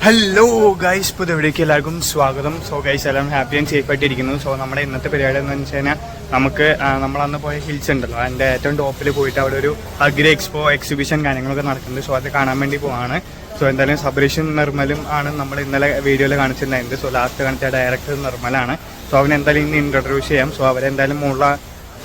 Hello guys, പുതിയ വീഡിയോക്ക് എല്ലാവർക്കും സ്വാഗതം. സോ ഗൈസ്, എല്ലാം ഹാപ്പി ആൻഡ് സേഫ് ആയിട്ടിരിക്കുന്നു. സോ നമ്മുടെ ഇന്നത്തെ പരിപാടി എന്ന് വെച്ച് കഴിഞ്ഞാൽ നമുക്ക് നമ്മളന്ന് പോയ ഹിൽസ് ഉണ്ടല്ലോ, അതിൻ്റെ ഏറ്റവും ടോപ്പിൽ പോയിട്ട് അവിടെ ഒരു അഗ്രി എക്സ്പോ എക്സിബിഷൻ കാര്യങ്ങളൊക്കെ നടക്കുന്നുണ്ട്. സോ അത് കാണാൻ വേണ്ടി പോവാണ്. സോ എന്തായാലും സബരീഷും നിർമ്മലും ആണ് നമ്മൾ ഇന്നലെ വീഡിയോയിൽ കാണിച്ചിട്ടുണ്ടായിരുന്നത്. സോ ലാസ്റ്റ് കാണിച്ച ഡയറക്ടർ നിർമ്മലാണ്. സോ അവൻ എന്തായാലും ഇന്ന് ഇൻട്രൊഡ്യൂസ് ചെയ്യാം. സോ അവരെന്തായാലും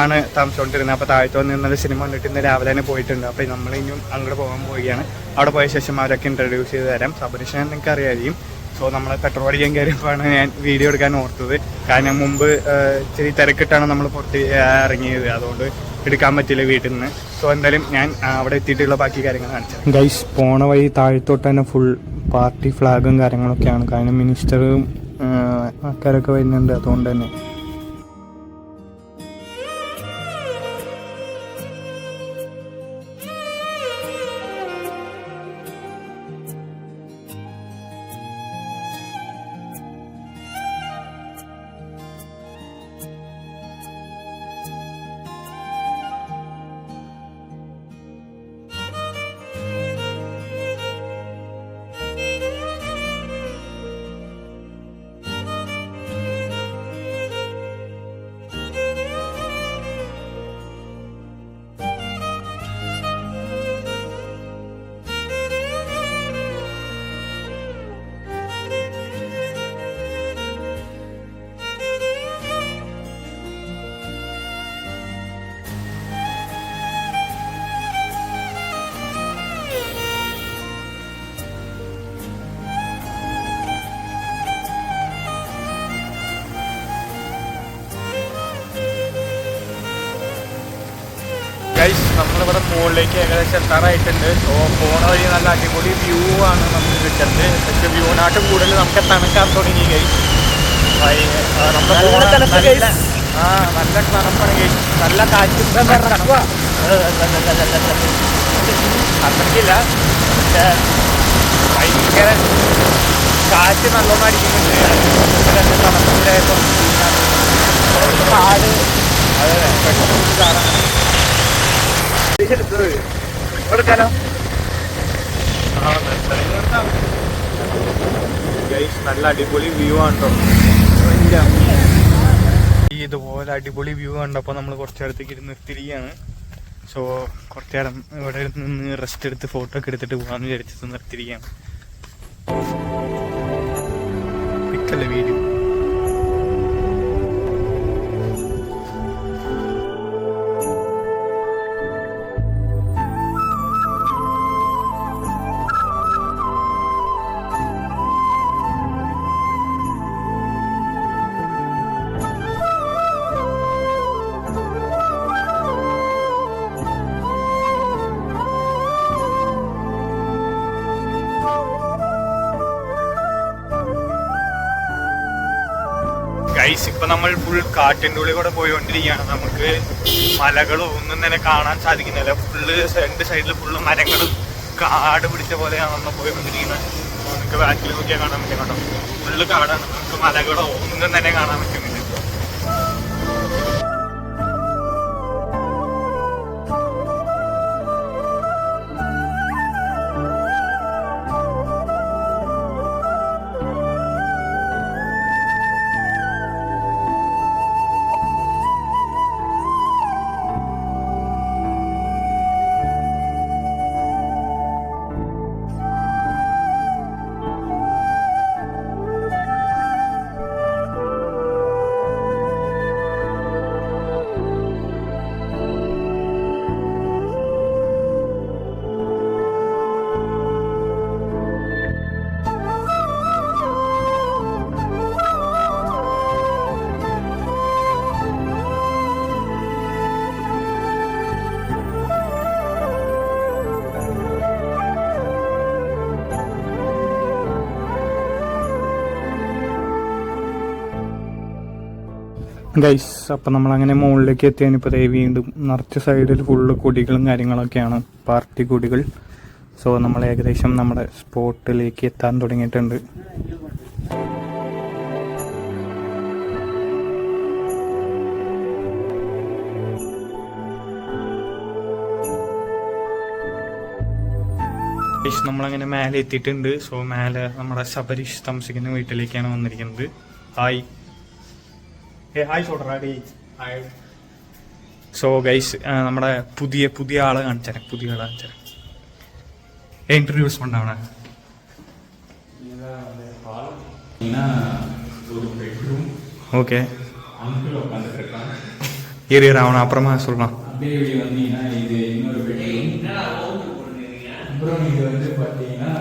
ആണ് താമസിച്ചുകൊണ്ടിരുന്നത്. അപ്പോൾ താഴത്ത് വന്ന് ഇന്നലെ സിനിമ കണ്ടിട്ട് ഇന്ന് രാവിലെ തന്നെ പോയിട്ടുണ്ട്. അപ്പോൾ നമ്മൾ ഇനിയും അങ്ങോട്ട് പോകാൻ പോവുകയാണ്. അവിടെ പോയ ശേഷം അവരൊക്കെ ഇൻട്രൊഡ്യൂസ് ചെയ്ത് തരാം. സബരീഷൻ നിങ്ങൾക്ക് അറിയാമായിരിക്കും. സോ നമ്മൾ പെട്രോൾ അടിക്കാൻ കയറിയപ്പോഴാണ് ഞാൻ വീഡിയോ എടുക്കാൻ ഓർത്തത്. കാരണം മുമ്പ് ഇച്ചിരി തിരക്കിട്ടാണ് നമ്മൾ പുറത്ത് ഇറങ്ങിയത്, അതുകൊണ്ട് എടുക്കാൻ പറ്റില്ല വീട്ടിൽ നിന്ന്. സോ എന്തായാലും ഞാൻ അവിടെ എത്തിയിട്ടുള്ള ബാക്കി കാര്യങ്ങൾ കാണിച്ചത്. ഗൈസ്, പോണ വഴി താഴത്തോട്ട് തന്നെ ഫുൾ പാർട്ടി ഫ്ലാഗും കാര്യങ്ങളൊക്കെയാണ്. കാരണം മിനിസ്റ്ററും ആൾക്കാരൊക്കെ വരുന്നുണ്ട്, അതുകൊണ്ട് തന്നെ. ഗൈസ്, നമ്മളിവിടെ മുകളിലേക്ക് ഏകദേശം എത്താറായിട്ടുണ്ട്. സോ പോണ വഴി നല്ല അടിപൊളി വ്യൂ ആണ് നമുക്ക് കിട്ടുന്നത്. പക്ഷെ വ്യൂവിനാട്ടും കൂടുതൽ നമുക്ക് തണുക്കാൻ തുടങ്ങി. ഗൈസ്, നമ്മുടെ നല്ല തണുപ്പാണ് ഗൈസ്. നല്ല കാറ്റും അത്രയ്ക്കില്ല, പക്ഷെ ഭയങ്കര കാറ്റ് നല്ലോണം അടിക്കുന്നുണ്ട്. തണുപ്പിലായപ്പോൾ കാട് അതെ പെട്ടെന്ന് കാണാൻ നല്ല അടിപൊളി വ്യൂ ആണോ. ഇതുപോലെ അടിപൊളി വ്യൂ കണ്ടപ്പോൾ നമ്മൾ കുറച്ചു നേരത്തേക്ക് ഇരുന്ന് നിർത്തിയിരിക്കുകയാണ്. സോ കുറച്ചു നേരം ഇവിടെ നിന്ന് റെസ്റ്റ് എടുത്ത് ഫോട്ടോ ഒക്കെ എടുത്തിട്ട് പോകാമെന്ന് വിചാരിച്ചിട്ട് നിർത്തിയിരിക്കുകയാണ്. പിക്കല്ല വീഡിയോ. ഗൈസ്, ഇപ്പൊ നമ്മൾ ഫുൾ കാട്ടിൻ്റെ ഉള്ളിൽ കൂടെ പോയിക്കൊണ്ടിരിക്കുകയാണ്. നമുക്ക് മലകളോ ഒന്നും തന്നെ കാണാൻ സാധിക്കുന്നില്ല. ഫുള്ള് രണ്ട് സൈഡിൽ ഫുള്ള് മരങ്ങളും കാട് പിടിച്ച പോലെയാണ് നമ്മൾ പോയിക്കൊണ്ടിരിക്കുന്നത്. നമുക്ക് ബാക്കിൽ നോക്കിയാൽ കാണാൻ പറ്റും കേട്ടോ. ഫുള്ള് കാടാണ്, നമുക്ക് മലകളോ ഒന്നും തന്നെ കാണാൻ പറ്റുന്നില്ല. ഗൈസ്, അപ്പം നമ്മളങ്ങനെ മുകളിലേക്ക് എത്തിയാനിപ്പോൾ വീണ്ടും നിറച്ച സൈഡിൽ ഫുള്ള് കൊടികളും കാര്യങ്ങളൊക്കെയാണ്, പാർട്ടി കൊടികൾ. സോ നമ്മൾ ഏകദേശം നമ്മുടെ സ്പോട്ടിലേക്ക് എത്താൻ തുടങ്ങിയിട്ടുണ്ട്. നമ്മളങ്ങനെ മേലെ എത്തിയിട്ടുണ്ട്. സോ മേലെ നമ്മുടെ ശബരീഷ് താമസിക്കുന്ന വീട്ടിലേക്കാണ് വന്നിരിക്കുന്നത്. ഹായ് ഹായ് ചോട്ടറാടി. സോ ഗൈസ് നമ്മുടെ പുതിയ ആളെ കാണിച്ചാൽ ഇൻട്രൊഡ്യൂസ് പണ്ടാവണ ஓகே இரு அவனை அப்புறமா சொல்லலாம். அப்படியே இப்படி வந்தீங்கன்னா இது இன்னொரு பெட்ரூம். அப்புறம் இது வந்து பார்த்தீங்கன்னா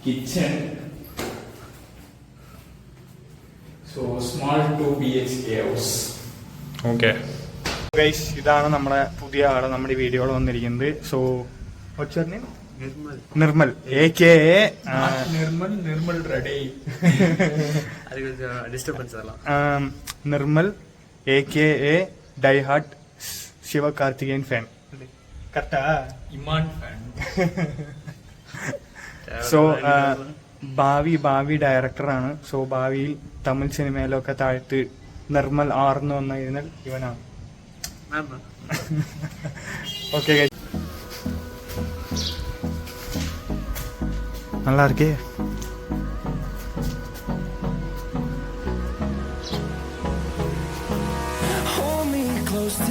kitchen. So small 2 BHK house. Okay guys ഇതാണ് നമ്മുടെ പുതിയ ആള് നമ്മുടെ വീഡിയോയിൽ വന്നിരിക്കുന്നത്. So Nirmal AKA Nirmal ready. Nirmal AKA diehard Sivakarthikeyan fan. കറക്റ്റാ? ഇമാൻ ഫാൻ. സോ ഭാവി ഡയറക്ടറാണ്. സോ ഭാവിയിൽ തമിഴ് സിനിമയിലൊക്കെ താഴ്ത്ത് നിർമ്മൽ R എന്ന് വന്നു കഴിഞ്ഞാൽ ഇവനാണ്. ഓക്കെ நல்லா இருக்கே.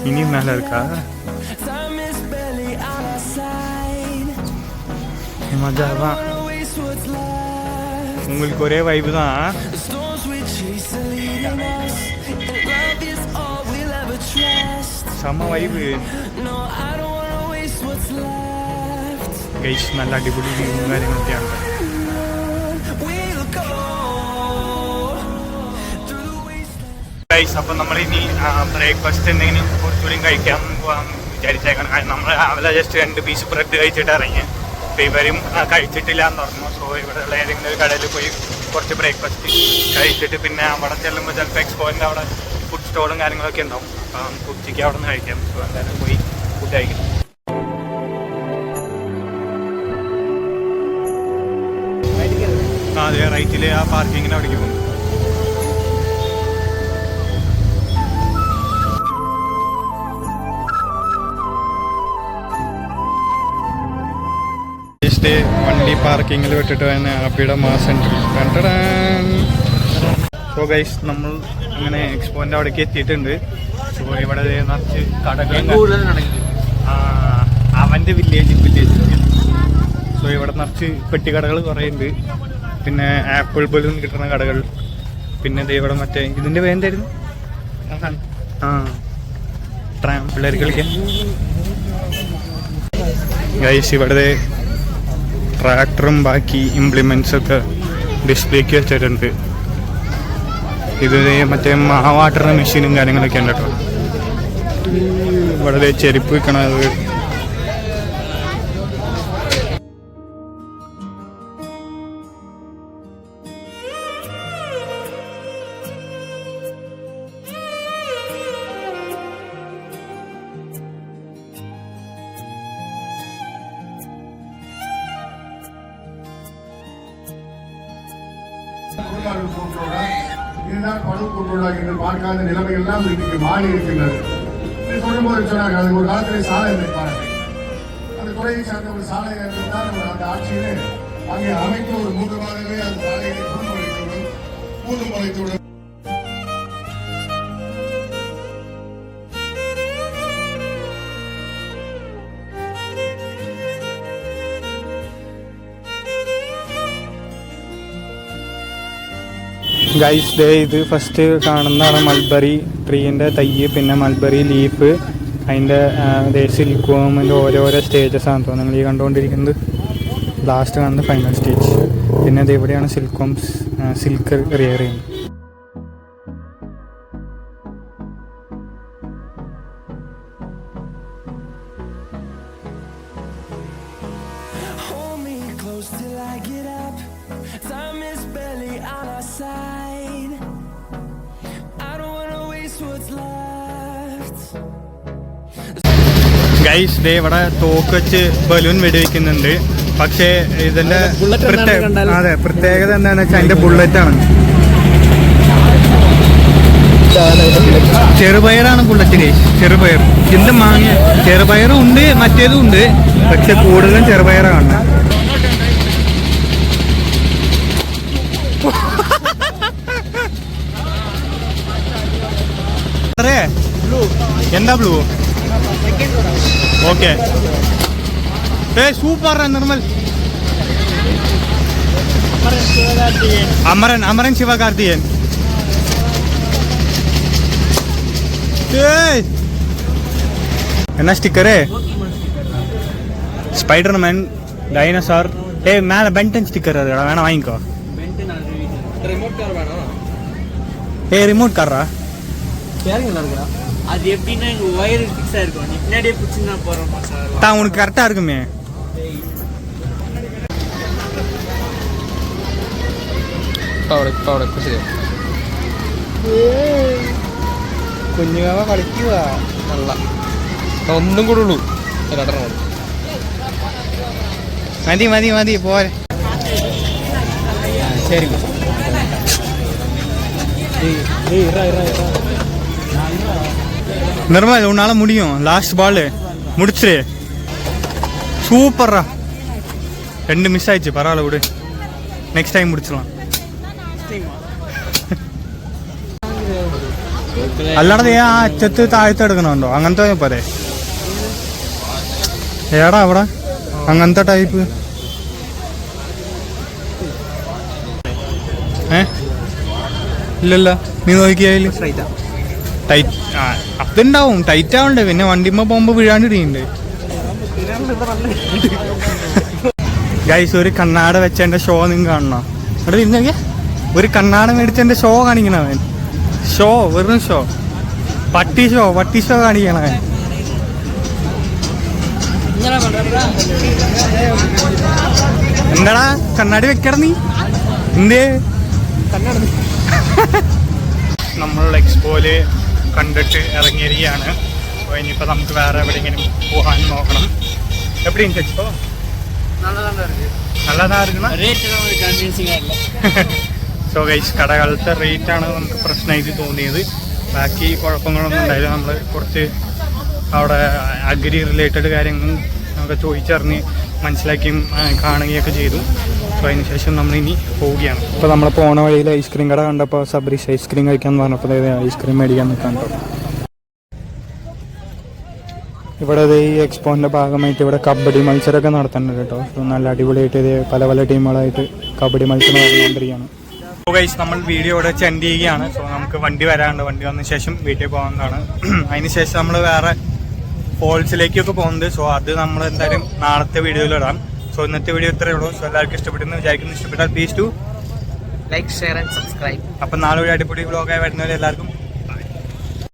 இனியும் மேல இருக்கா? மஜாவா உங்களுக்கு ஒரே வைப்பு தான். செம்ம வைப்பு ഗൈസ്. നല്ല അടിപൊളി വ്യൂവും കാര്യങ്ങളൊക്കെയാണ്. ഗൈസ് അപ്പം നമ്മളിനി ബ്രേക്ക്ഫാസ്റ്റ് എന്തെങ്കിലും കുറച്ചുകൂടി കഴിക്കാൻ പോകാമെന്ന് വിചാരിച്ചേക്കണം. നമ്മൾ രാവിലെ ജസ്റ്റ് 2 പീസ് ബ്രെഡ് കഴിച്ചിട്ട് ഇറങ്ങി. അപ്പോൾ ഇവരും കഴിച്ചിട്ടില്ല എന്ന് പറഞ്ഞു. സോ ഇവിടെയുള്ള ഏതെങ്കിലും ഒരു കടയിൽ പോയി കുറച്ച് ബ്രേക്ക്ഫാസ്റ്റ് കഴിച്ചിട്ട് പിന്നെ അവിടെ ചെല്ലുമ്പോൾ ചിലപ്പോൾ എക്സ്പോയിൻ്റെ അവിടെ ഫുഡ് സ്റ്റോളും കാര്യങ്ങളൊക്കെ ഉണ്ടാവും. അപ്പോൾ നമുക്ക് ഉച്ചയ്ക്ക് അവിടെ നിന്ന് കഴിക്കാം. സോ എന്തായാലും പോയി ഫുഡ് കഴിക്കാം. അതെ, റൈറ്റില് ആ പാർക്കിങ്ങിന് അവിടേക്ക് പോകും. വണ്ടി പാർക്കിങ്ങിൽ വിട്ടിട്ട് തന്നെ ആപ്പിയുടെ മാസ് സെൻറ്ററിൽ. സോ ഗൈസ് നമ്മൾ അങ്ങനെ എക്സ്പോൻ്റെ അവിടേക്ക് എത്തിയിട്ടുണ്ട്. സോ ഇവിടെ നിറച്ച് കടകൾ, അവൻ്റെ വില്ലേജ്. സോ ഇവിടെ നിറച്ച് പെട്ടിക്കടകൾ കുറേ ഉണ്ട്. പിന്നെ ആപ്പിൾ ബലൂൺ കിട്ടുന്ന കടകൾ. പിന്നെ ഇവിടെ മറ്റേ ഇതിൻ്റെ പേരെന്തായിരുന്നു? പിള്ളേർ കളിക്കാൻ. ഗൈസ് ഇവിടെ ട്രാക്ടറും ബാക്കി ഇംപ്ലിമെന്റ്സൊക്കെ ഡിസ്പ്ലേക്ക് വെച്ചിട്ടുണ്ട്. ഇത് മറ്റേ മാവാട്ടുന്ന മെഷീനും കാര്യങ്ങളൊക്കെ ഉണ്ട് കേട്ടോ. ഇവിടെ ചെരുപ്പ് വിൽക്കണത്. இதுதான் பணம் கொண்டோடா என்று பார்க்காத நிலைமை எல்லாம் இன்னைக்கு மாறி இருக்கின்றது. சொல்லும் போது சொன்னாங்க, அது ஒரு காலத்திலே சாலை அமைப்பார்கள். அந்த துறையை சார்ந்த ஒரு சாலை இருந்தால் அந்த ஆட்சியிலே அங்கே அமைத்த ஒரு முகமாகவே அந்த சாலையை பூர்வமளித்துடன் ഗൈസ് ഡേ ഇത് ഫസ്റ്റ് കാണുന്നതാണ് മൾബറി ട്രീൻ്റെ തയ്യ്, പിന്നെ മൾബറി ലീഫ്, അതിൻ്റെ സിൽക്ക് വോമിൻ്റെ ഓരോരോ സ്റ്റേജസ് ആണ് തോന്നുന്നു നിങ്ങൾ ഈ കണ്ടുകൊണ്ടിരിക്കുന്നത്. ലാസ്റ്റ് കാണുന്നത് ഫൈനൽ സ്റ്റേജ്. പിന്നെ ഇത് എവിടെയാണ് സിൽക്ക് വോംസ് സിൽക്ക് റിയർ ചെയ്യുന്നത്. ഗൈസ് ഡേ ഇവിടെ തോക്ക് വെച്ച് ബലൂൺ വെടിവെക്കുന്നുണ്ട്. പക്ഷേ ഇതിന്റെ പ്രത്യേകത എന്താണെന്ന് വെച്ചാൽ അതിന്റെ ബുള്ളറ്റാണ്. ചെറുപയറാണ് ബുള്ളറ്റ് ഗൈസ്, ചെറുപയർ. എന്ത് മാങ്ങ ചെറുപയറും ഉണ്ട്, മറ്റേതും ഉണ്ട്, പക്ഷെ കൂടുതലും ചെറുപയറാണ്. എന്താ blue? Okay. Super Nirmal. Amaran Sivakarthikeyan. என்ன ஸ்டிக்கரு? Spiderman, dinosaur. மேலே பென்டன் ஸ்டிக்கர் அதுடா, வேணா வாங்கிக்கோ. ரிமோட் காரா? அது எப்படின்னா எங்க ஒயர் ஃபிக்ஸ் ஆயிருக்கும், நீ பின்னாடியே பிடிச்சிருந்தா போறோம். தான் உனக்கு கரெக்டா இருக்குமே. കുഞ്ഞുമാവ കളിക്കുക. ഒന്നും കൂടെ ഉള്ളൂ. മതി മതി മതി പോരെ. ശരി നിർമ്മൽ, ഉന്നാല മുടിയും. ലാസ്റ്റ് ബാള് முடிச்சிரு. சூப்பர்ரா. 2 மிஸ் ஆயிடுச்சு, பரவாயில்ல விடு, நெக்ஸ்ட் டைம் முடிச்சிடலாம். അല്ലാതെ ആ അറ്റത്ത് താഴത്ത് എടുക്കണുണ്ടോ? അങ്ങനത്തെ പോരെ. ഏടാ അവിടെ അങ്ങനത്തെ ടൈപ്പ്. ഇല്ലല്ലോ, നീ നോക്കിയാല് ടൈറ്റ്. അതുണ്ടാവും, ടൈറ്റ് ആവണ്ടേ, പിന്നെ വണ്ടിമ്മ പോകുമ്പോ വീഴാണ്ടിരിക്കണ്ടേ. ഗൈസ്, ഒരു കണ്ണാട വെച്ചെന്റെ ഷോ നിങ്ങൾ കാണണം. അവിടെ ഇരുന്നേ, ഒരു കണ്ണാട മേടിച്ചെന്റെ ഷോ കാണിക്കണവൻ. ഷോ, വെറും ഷോ. പട്ടി ഷോ കാണിക്കണവൻ. എന്താടാ കണ്ണാടി വെക്കട നീ? എന്തേ? നമ്മൾ എക്സ്പോയില് കണ്ടിട്ട് ഇറങ്ങിയിരിക്കുകയാണ്. അപ്പോൾ ഇനിയിപ്പോൾ നമുക്ക് വേറെ എവിടെയെങ്കിലും പോകാൻ നോക്കണം. എവിടെ എക്സ്പോ? നല്ലതാ ഇരിക്കണം. സോ ഗൈസ്, കടകളത്തെ റേറ്റാണ് നമുക്ക് പ്രശ്നമായിട്ട് തോന്നിയത്. ബാക്കി കുഴപ്പങ്ങളൊന്നും ഉണ്ടായില്ല. നമ്മൾ കുറച്ച് അവിടെ അഗ്രി റിലേറ്റഡ് കാര്യങ്ങളും നമുക്ക് ചോദിച്ചറിഞ്ഞ് മനസ്സിലാക്കിയും കാണുകയൊക്കെ ചെയ്തു. സോ അതിന് ശേഷം നമ്മളിനി പോവുകയാണ്. ഇപ്പോൾ നമ്മൾ പോണ വഴിയിൽ ഐസ്ക്രീം കട കണ്ടപ്പോൾ സബ്രീഷ് ഐസ്ക്രീം കഴിക്കാൻ പറഞ്ഞപ്പോൾ ഐസ്ക്രീം മേടിക്കാൻ നിൽക്കാൻ കേട്ടോ. ഇവിടെ ഈ എക്സ്പോൻ്റെ ഭാഗമായിട്ട് ഇവിടെ കബഡി മത്സരമൊക്കെ നടത്തുന്നുണ്ട് കേട്ടോ. സോ നല്ല അടിപൊളിയായിട്ട് ഇത് പല ടീമുകളായിട്ട് കബഡി മത്സരം നടന്നുകൊണ്ടിരിക്കുകയാണ്. സോ ഗൈസ്, നമ്മൾ വീഡിയോ ഇവിടെ ചെൻഡ് ചെയ്യുകയാണ്. സോ നമുക്ക് വണ്ടി വരാനുണ്ട്. വണ്ടി വന്ന ശേഷം വീട്ടിൽ പോകാവുന്നതാണ്. അതിന് ശേഷം നമ്മൾ വേറെ ഫോൾസിലേക്കൊക്കെ പോകുന്നുണ്ട്. സോ അത് നമ്മൾ എന്തായാലും നാളത്തെ വീഡിയോയിൽ ഇടാം. സോ ഇന്നത്തെ വീഡിയോ ഇത്രയേ ഉള്ളൂ. സോ എല്ലാവർക്കും ഇഷ്ടപ്പെട്ടെന്ന് വിചാരിക്കുന്നു. ഇഷ്ടപ്പെട്ടാൽ please to like, share and subscribe. അപ്പം നാളെ ഒരു അടിപൊളി വ്ലോഗായി വരുന്നവരെ എല്ലാവർക്കും